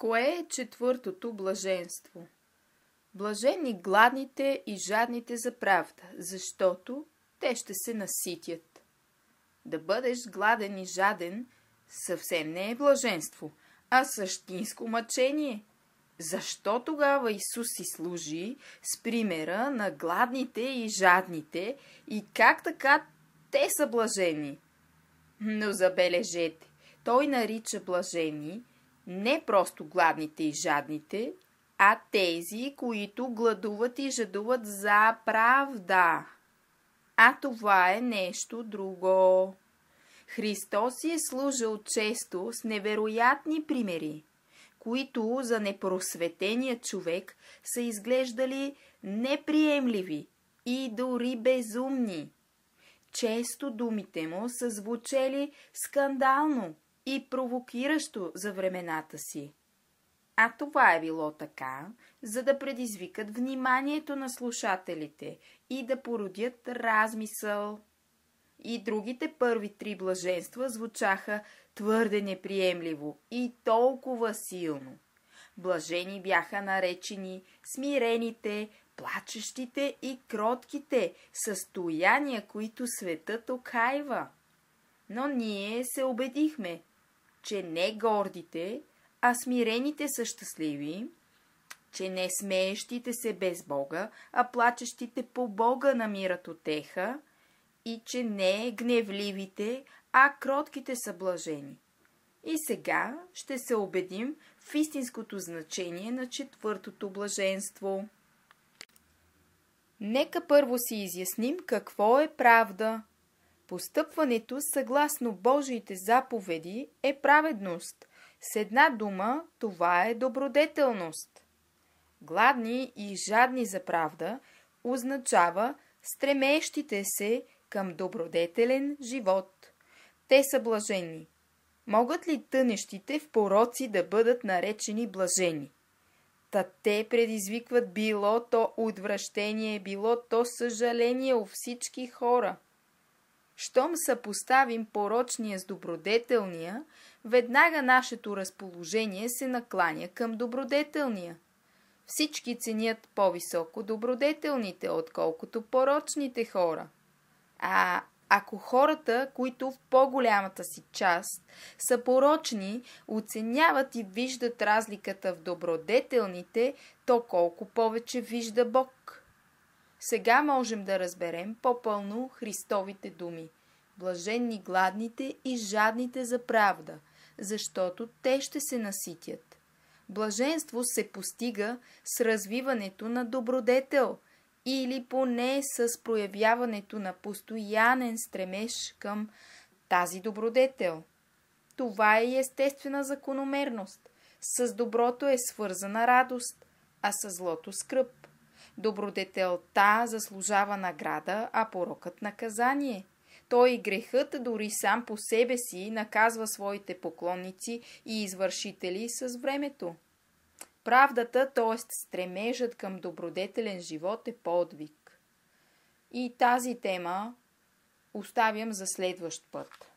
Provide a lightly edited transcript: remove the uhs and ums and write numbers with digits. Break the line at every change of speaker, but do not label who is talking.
Кое е четвъртото блаженство? Блажени гладните и жадните за правда, защото те ще се наситят. Да бъдеш гладен и жаден съвсем не е блаженство, а същинско мъчение. Защо тогава Исус си служи с примера на гладните и жадните и как така те са блажени? Но забележете, той нарича блажени не просто гладните и жадните, а тези, които гладуват и жадуват за правда. А това е нещо друго. Христос си е служил често с невероятни примери, които за непросветения човек са изглеждали неприемливи и дори безумни. Често думите му са звучели скандално и провокиращо за времената си. А това е било така, за да предизвикат вниманието на слушателите и да породят размисъл. И другите първи три блаженства звучаха твърде неприемливо и толкова силно. Блажени бяха наречени смирените, плачещите и кротките, състояния, които светът окайва. Но ние се убедихме, че не гордите, а смирените са щастливи, че не смеещите се без Бога, а плачещите по Бога намират утеха, и че не гневливите, а кротките са блажени. И сега ще се убедим в истинското значение на четвъртото блаженство. Нека първо си изясним какво е правда. Постъпването съгласно Божиите заповеди е праведност. С една дума, това е добродетелност. Гладни и жадни за правда означава стремещите се към добродетелен живот. Те са блажени. Могат ли тънещите в пороци да бъдат наречени блажени? Та те предизвикват било то отвращение, било то съжаление у всички хора. Щом съпоставим порочния с добродетелния, веднага нашето разположение се накланя към добродетелния. Всички ценят по-високо добродетелните, отколкото порочните хора. А ако хората, които в по-голямата си част са порочни, оценяват и виждат разликата в добродетелните, то колко повече вижда Бог. Сега можем да разберем по-пълно Христовите думи. Блаженни гладните и жадните за правда, защото те ще се наситят. Блаженство се постига с развиването на добродетел или поне с проявяването на постоянен стремеж към тази добродетел. Това е естествена закономерност. С доброто е свързана радост, а с злото скръб. Добродетелта заслужава награда, а порокът наказание. Той и грехът дори сам по себе си наказва своите поклонници и извършители с времето. Правдата, т.е. стремежът към добродетелен живот е подвиг. И тази тема оставям за следващ път.